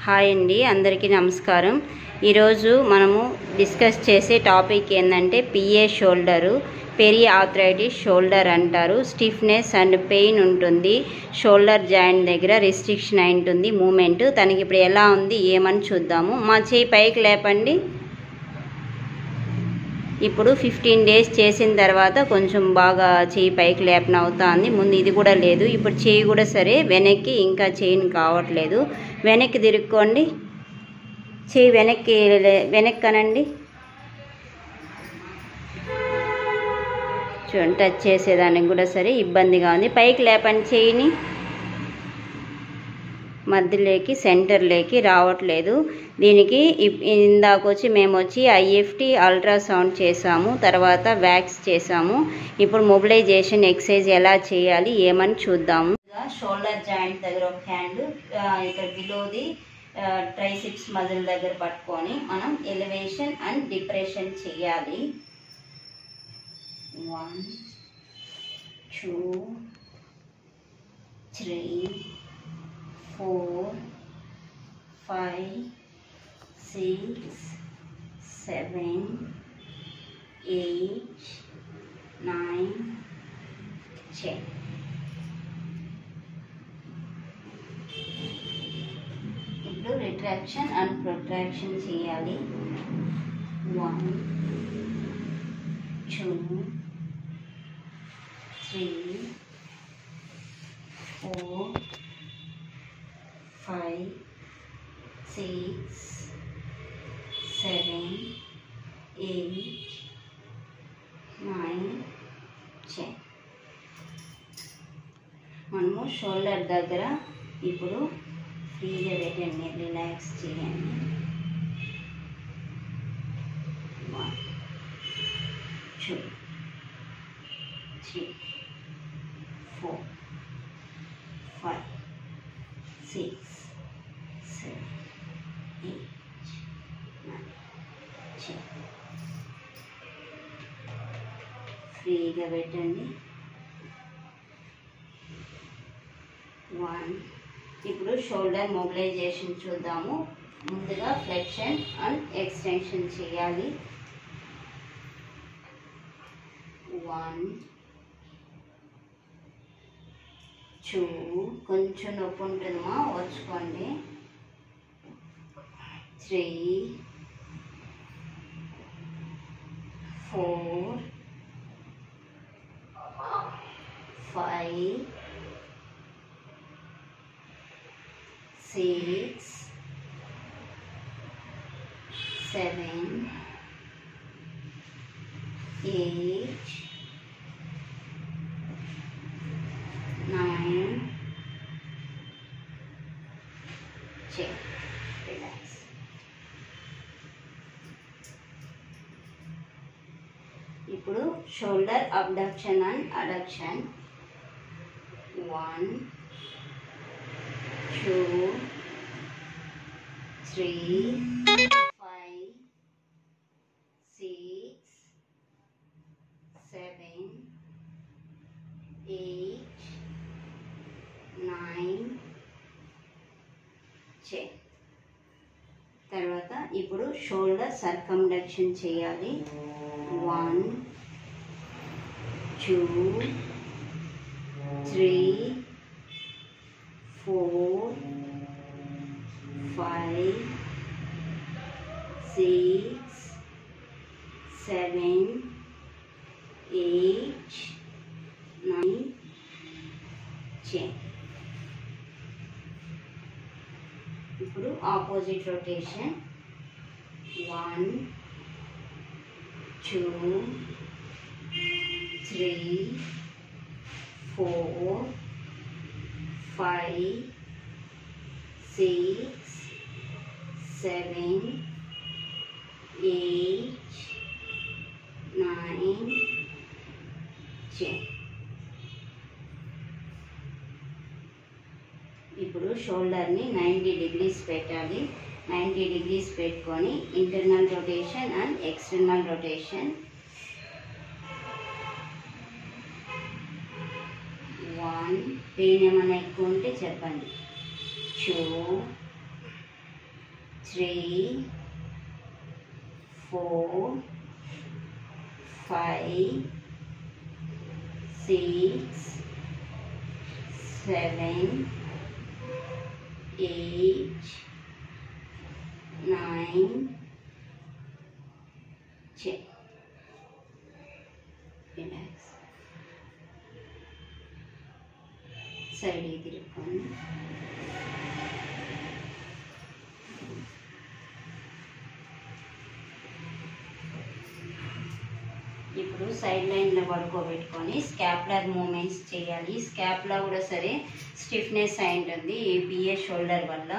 Hi అండి, అందరికీ నమస్కారం. ఈరోజు మనము డిస్కస్ చేసే టాపిక్ ఏంటంటే PA shoulder, peri arthritis shoulder అంటారు. స్టిఫ్నెస్ అండ్ పెయిన్ ఉంటుంది, షోల్డర్ జాయింట్ దగ్గర రిస్ట్రిక్షన్ అయి ఉంటుంది మూమెంట్. తనకి ఇప్పుడు ఎలా ఉంది ఏమని చూద్దాము. మా చేయి పైకి లేపండి. ఇప్పుడు 15 డేస్ చేసిన తర్వాత కొంచెం బాగా చేయి పైకి లేపన అవుతుంది. ముందు ఇది కూడా లేదు. ఇప్పుడు చేయి కూడా సరే, వెనక్కి ఇంకా చేయిని కావట్లేదు. వెనక్కి తిరుక్కోండి, చేయి వెనక్కి అనండి. చూడండి, టచ్ చేసేదానికి కూడా సరే ఇబ్బందిగా ఉంది. పైకి లేపండి చేయిని. మధ్యలోకి సెంటర్లోకి రావట్లేదు. దీనికి ఇందాకొచ్చి మేము వచ్చి ఐఎఫ్టి అల్ట్రాసౌండ్ చేసాము, తర్వాత వ్యాక్స్ చేసాము. ఇప్పుడు మొబిలైజేషన్ ఎక్సర్సైజ్ ఎలా చేయాలి ఏమని చూద్దాము. షోల్డర్ జాయింట్ దగ్గర ఒక హ్యాండ్ ఇక్కడ బిలోది ట్రైసిప్స్ మజిల్ దగ్గర పట్టుకొని మనం ఎలివేషన్ అండ్ డిప్రెషన్ చేయాలి. 1 2 3 4 5 6 7 8 9 10. ఇప్పుడు రిట్రాక్షన్ అండ్ ప్రొట్రాక్షన్ చేయాలి. 1 2 3 4 5 6 7 8 9 10. మనము షోల్డర్ దగ్గర ఇప్పుడు ఫ్రీగా పెట్టండి, రిలాక్స్ చేయండి. 1 2 3 4 5 6 7 8 9 10. ఫ్రీగా పెట్టండి. 1. ఇప్పుడు షోల్డర్ మొబిలైజేషన్ చూద్దాము. ముందుగా ఫ్లెక్షన్ అండ్ ఎక్స్టెన్షన్ చేయాలి. 1 2 కొంచెం నొప్పి ఉంటుందమ్మా, వచ్చుకోండి. 3 4 5 6 7 8 9 10. Relax. ఇప్పుడు షోల్డర్ అబ్డక్షన్ అండ్ అడక్షన్. 1 2 3 5 6 7 8 9 10. తర్వాత ఇప్పుడు షోల్డర్ సర్కండక్షన్ చేయాలి. 1 2 3 4 5 6 7 8 9 10. ఇప్పుడు ఆపోజిట్ రొటేషన్. 1 2 3 4 5 6 7 8 9 10. ఇప్పుడు షోల్డర్ని 90 degrees పెట్టాలి. 90 degrees పెట్టుకొని internal rotation and external rotation. 1 pain ఏమైనా ఎక్కువ ఉంటే చెప్పండి. 2 3 4 5 6 7 8 9 10. రిలాక్స్. సైడ్ తిరుపుకొని ఇప్పుడు సైడ్ లైన్లో పడుకోబెట్టుకొని స్కాపులర్ మూమెంట్స్ చేయాలి. స్కాపులా కూడా సరే స్టిఫ్నెస్ అయి ఉంటుంది ఈ పిఏ షోల్డర్ వల్ల.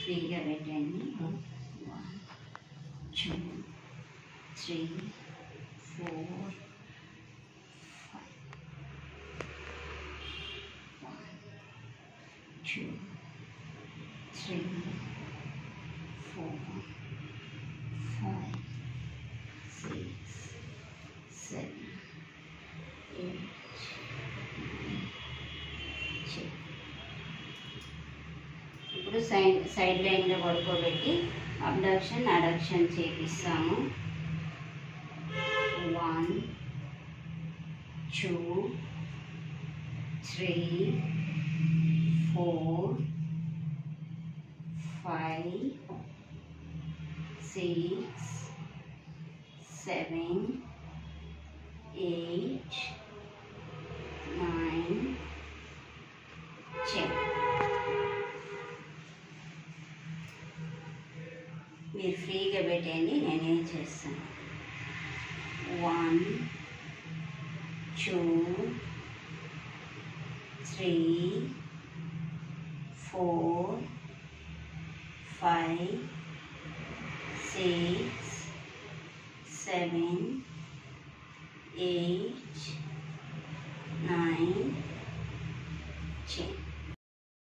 ఫ్రీగా పెట్టండి. 1 2 3 4 5 1 2 3 4 5 6 7 8 10. ఇప్పుడు సైడ్ లైన్లో పడుకోబెట్టి అబ్డక్షన్ అడక్షన్ చేపిస్తాము. 1 2 3 4 5 6 7 8 9 10. మీరు ఫ్రీగా పెట్టండి, నేనేం చేస్తాను. 1 2 3 4 5 6 7 8